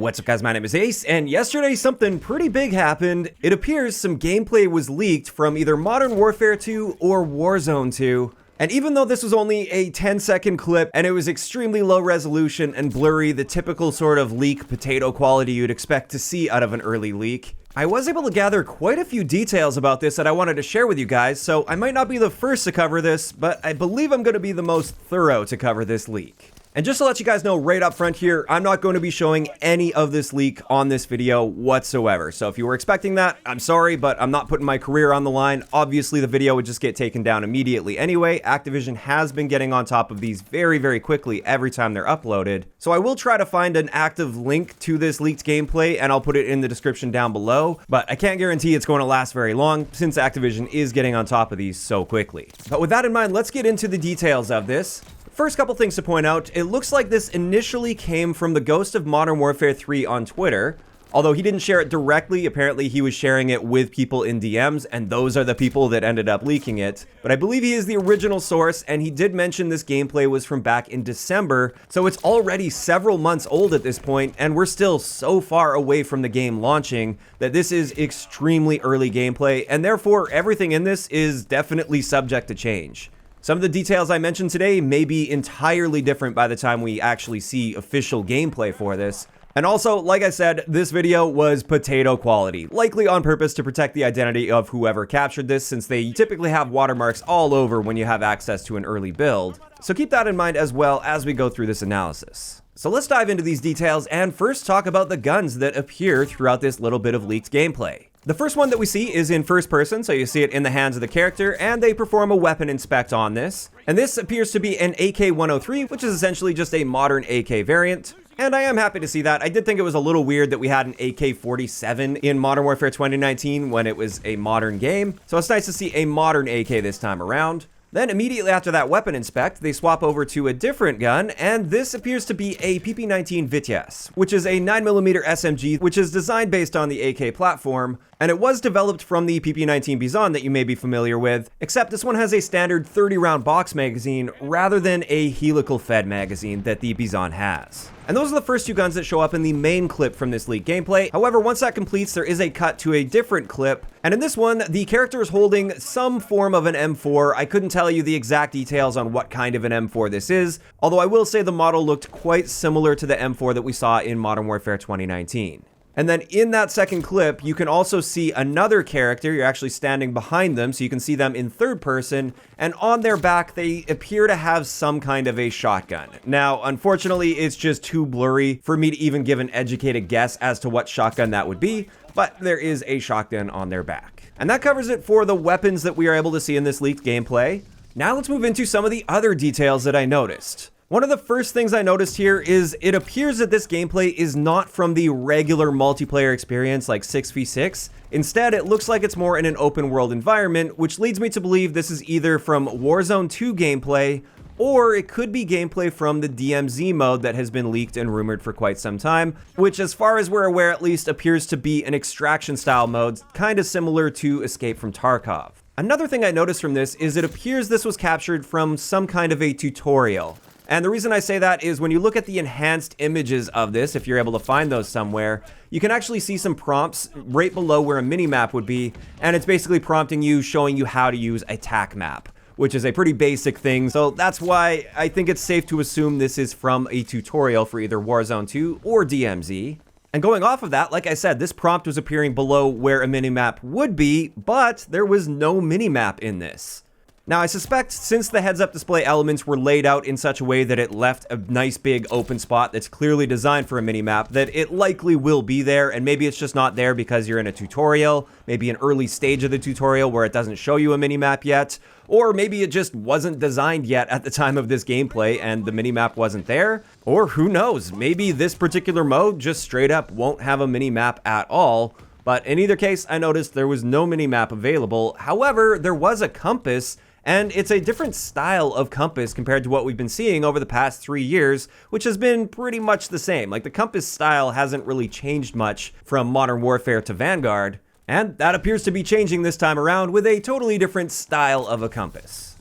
What's up guys, my name is Ace, and yesterday something pretty big happened. It appears some gameplay was leaked from either Modern Warfare 2 or Warzone 2. And even though this was only a 10-second clip and it was extremely low resolution and blurry, the typical sort of leak potato quality you'd expect to see out of an early leak, I was able to gather quite a few details about this that I wanted to share with you guys, so I might not be the first to cover this, but I believe I'm going to be the most thorough to cover this leak. And just to let you guys know right up front here, I'm not going to be showing any of this leak on this video whatsoever. So if you were expecting that, I'm sorry, but I'm not putting my career on the line. Obviously, the video would just get taken down immediately anyway. Activision has been getting on top of these very, very quickly every time they're uploaded. So I will try to find an active link to this leaked gameplay, and I'll put it in the description down below. But I can't guarantee it's going to last very long, since Activision is getting on top of these so quickly. But with that in mind, let's get into the details of this. First couple things to point out, it looks like this initially came from the Ghost of Modern Warfare 3 on Twitter. Although he didn't share it directly, apparently he was sharing it with people in DMs, and those are the people that ended up leaking it. But I believe he is the original source, and he did mention this gameplay was from back in December, so it's already several months old at this point, and we're still so far away from the game launching that this is extremely early gameplay, and therefore everything in this is definitely subject to change. Some of the details I mentioned today may be entirely different by the time we actually see official gameplay for this. And also, like I said, this video was potato quality, likely on purpose to protect the identity of whoever captured this, since they typically have watermarks all over when you have access to an early build. So keep that in mind as well as we go through this analysis. So let's dive into these details and first talk about the guns that appear throughout this little bit of leaked gameplay. The first one that we see is in first person, so you see it in the hands of the character, and they perform a weapon inspect on this. And this appears to be an AK-103, which is essentially just a modern AK variant. And I am happy to see that. I did think it was a little weird that we had an AK-47 in Modern Warfare 2019 when it was a modern game. So it's nice to see a modern AK this time around. Then immediately after that weapon inspect, they swap over to a different gun, and this appears to be a PP-19 Vityaz, which is a 9mm SMG, which is designed based on the AK platform, and it was developed from the PP-19 Bizon that you may be familiar with, except this one has a standard 30-round box magazine rather than a helical-fed magazine that the Bizon has. And those are the first two guns that show up in the main clip from this leaked gameplay. However, once that completes, there is a cut to a different clip. And in this one, the character is holding some form of an M4. I couldn't tell you the exact details on what kind of an M4 this is, although I will say the model looked quite similar to the M4 that we saw in Modern Warfare 2019. And then in that second clip, you can also see another character. You're actually standing behind them, so you can see them in third person, and on their back, they appear to have some kind of a shotgun. Now, unfortunately, it's just too blurry for me to even give an educated guess as to what shotgun that would be, but there is a shotgun on their back. And that covers it for the weapons that we are able to see in this leaked gameplay. Now let's move into some of the other details that I noticed. One of the first things I noticed here is it appears that this gameplay is not from the regular multiplayer experience like 6v6. Instead, it looks like it's more in an open world environment, which leads me to believe this is either from Warzone 2 gameplay, or it could be gameplay from the DMZ mode that has been leaked and rumored for quite some time, which as far as we're aware at least appears to be an extraction style mode, kind of similar to Escape from Tarkov. Another thing I noticed from this is it appears this was captured from some kind of a tutorial. And the reason I say that is when you look at the enhanced images of this, if you're able to find those somewhere, you can actually see some prompts right below where a minimap would be, and it's basically prompting you, showing you how to use a TAC map, which is a pretty basic thing, so that's why I think it's safe to assume this is from a tutorial for either Warzone 2 or DMZ. And going off of that, like I said, this prompt was appearing below where a minimap would be, but there was no minimap in this. Now, I suspect since the heads-up display elements were laid out in such a way that it left a nice big open spot that's clearly designed for a minimap, that it likely will be there, and maybe it's just not there because you're in a tutorial, maybe an early stage of the tutorial where it doesn't show you a minimap yet, or maybe it just wasn't designed yet at the time of this gameplay and the minimap wasn't there, or who knows, maybe this particular mode just straight up won't have a minimap at all. But in either case, I noticed there was no minimap available. However, there was a compass, and it's a different style of compass compared to what we've been seeing over the past 3 years, which has been pretty much the same. Like, the compass style hasn't really changed much from Modern Warfare to Vanguard, and that appears to be changing this time around with a totally different style of a compass.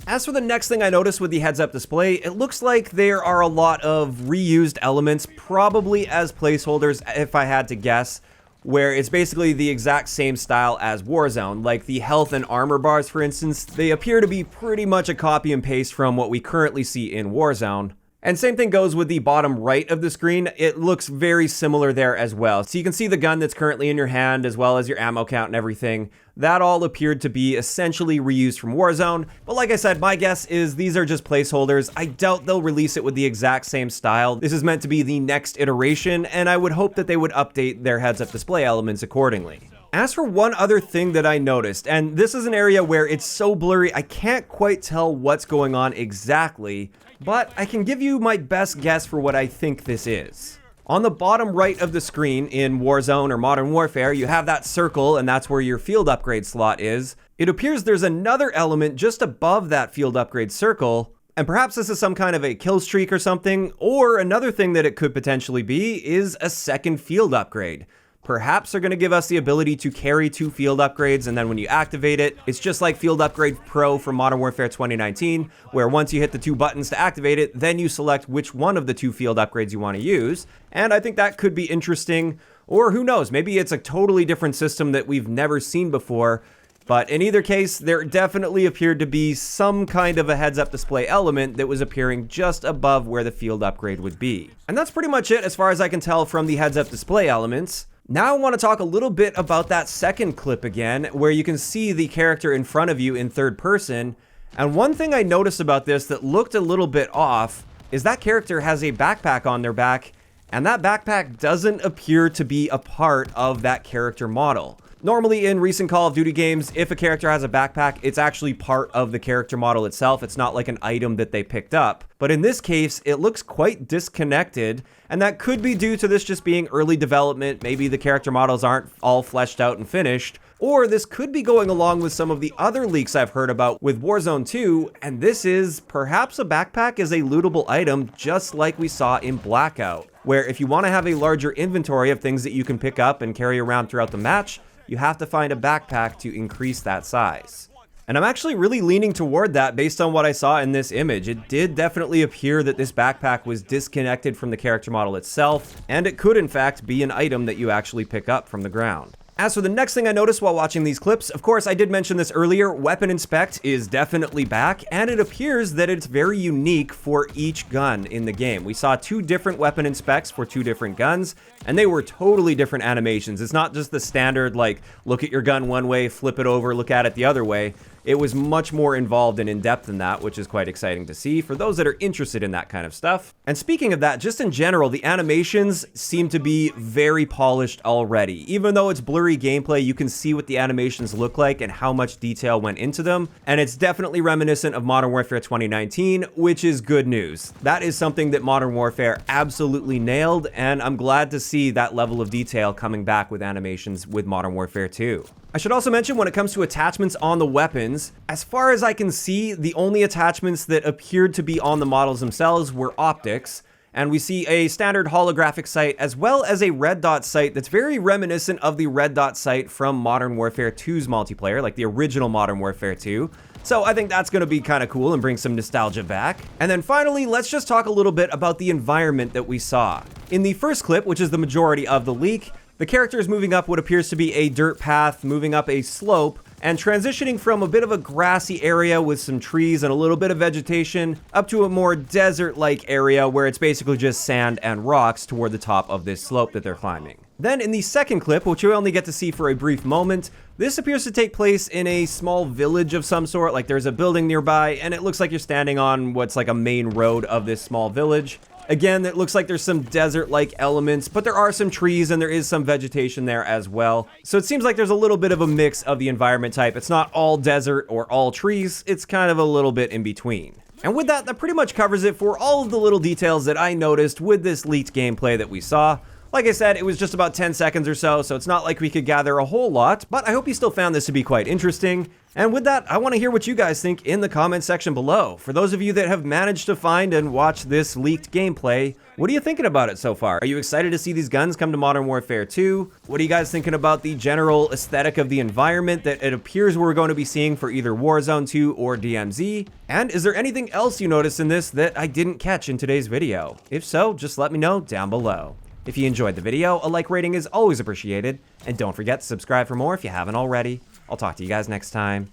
As for the next thing I noticed with the heads-up display, it looks like there are a lot of reused elements, probably as placeholders if I had to guess, where it's basically the exact same style as Warzone. Like the health and armor bars, for instance, they appear to be pretty much a copy and paste from what we currently see in Warzone. And same thing goes with the bottom right of the screen. It looks very similar there as well. So you can see the gun that's currently in your hand, as well as your ammo count and everything. That all appeared to be essentially reused from Warzone. But like I said, my guess is these are just placeholders. I doubt they'll release it with the exact same style. This is meant to be the next iteration, and I would hope that they would update their heads-up display elements accordingly. As for one other thing that I noticed, and this is an area where it's so blurry I can't quite tell what's going on exactly, but I can give you my best guess for what I think this is. On the bottom right of the screen in Warzone or Modern Warfare, you have that circle, and that's where your field upgrade slot is. It appears there's another element just above that field upgrade circle, and perhaps this is some kind of a kill streak or something, or another thing that it could potentially be is a second field upgrade. Perhaps they're going to give us the ability to carry 2 field upgrades, and then when you activate it, it's just like Field Upgrade Pro from Modern Warfare 2019, where once you hit the 2 buttons to activate it, then you select which one of the 2 field upgrades you want to use. And I think that could be interesting, or who knows, maybe it's a totally different system that we've never seen before. But in either case, there definitely appeared to be some kind of a heads-up display element that was appearing just above where the field upgrade would be. And that's pretty much it as far as I can tell from the heads-up display elements. Now I want to talk a little bit about that second clip again, where you can see the character in front of you in third person. And one thing I noticed about this that looked a little bit off is that character has a backpack on their back, and that backpack doesn't appear to be a part of that character model. Normally in recent Call of Duty games, if a character has a backpack, it's actually part of the character model itself. It's not like an item that they picked up. But in this case, it looks quite disconnected, and that could be due to this just being early development. Maybe the character models aren't all fleshed out and finished. Or this could be going along with some of the other leaks I've heard about with Warzone 2, and this is perhaps a backpack is a lootable item just like we saw in Blackout, where if you want to have a larger inventory of things that you can pick up and carry around throughout the match, you have to find a backpack to increase that size. And I'm actually really leaning toward that based on what I saw in this image. It did definitely appear that this backpack was disconnected from the character model itself, and it could in fact be an item that you actually pick up from the ground. As for the next thing I noticed while watching these clips, of course I did mention this earlier, Weapon Inspect is definitely back, and it appears that it's very unique for each gun in the game. We saw 2 different Weapon Inspects for 2 different guns, and they were totally different animations. It's not just the standard, like, look at your gun one way, flip it over, look at it the other way. It was much more involved and in-depth than that, which is quite exciting to see for those that are interested in that kind of stuff. And speaking of that, just in general, the animations seem to be very polished already. Even though it's blurry gameplay, you can see what the animations look like and how much detail went into them. And it's definitely reminiscent of Modern Warfare 2019, which is good news. That is something that Modern Warfare absolutely nailed, and I'm glad to see that level of detail coming back with animations with Modern Warfare 2. I should also mention when it comes to attachments on the weapons, as far as I can see, the only attachments that appeared to be on the models themselves were optics, and we see a standard holographic sight as well as a red dot sight that's very reminiscent of the red dot sight from Modern Warfare 2's multiplayer, like the original Modern Warfare 2. So I think that's going to be kind of cool and bring some nostalgia back. And then finally, let's just talk a little bit about the environment that we saw. In the first clip, which is the majority of the leak, the character is moving up what appears to be a dirt path, moving up a slope, and transitioning from a bit of a grassy area with some trees and a little bit of vegetation up to a more desert-like area where it's basically just sand and rocks toward the top of this slope that they're climbing. Then in the second clip, which you only get to see for a brief moment, this appears to take place in a small village of some sort, like there's a building nearby, and it looks like you're standing on what's like a main road of this small village. Again, it looks like there's some desert-like elements, but there are some trees and there is some vegetation there as well. So it seems like there's a little bit of a mix of the environment type. It's not all desert or all trees, it's kind of a little bit in between. And with that, that pretty much covers it for all of the little details that I noticed with this leaked gameplay that we saw. Like I said, it was just about 10 seconds or so it's not like we could gather a whole lot, but I hope you still found this to be quite interesting. And with that, I want to hear what you guys think in the comment section below. For those of you that have managed to find and watch this leaked gameplay, what are you thinking about it so far? Are you excited to see these guns come to Modern Warfare 2? What are you guys thinking about the general aesthetic of the environment that it appears we're going to be seeing for either Warzone 2 or DMZ? And is there anything else you noticed in this that I didn't catch in today's video? If so, just let me know down below. If you enjoyed the video, a like rating is always appreciated, and don't forget to subscribe for more if you haven't already. I'll talk to you guys next time.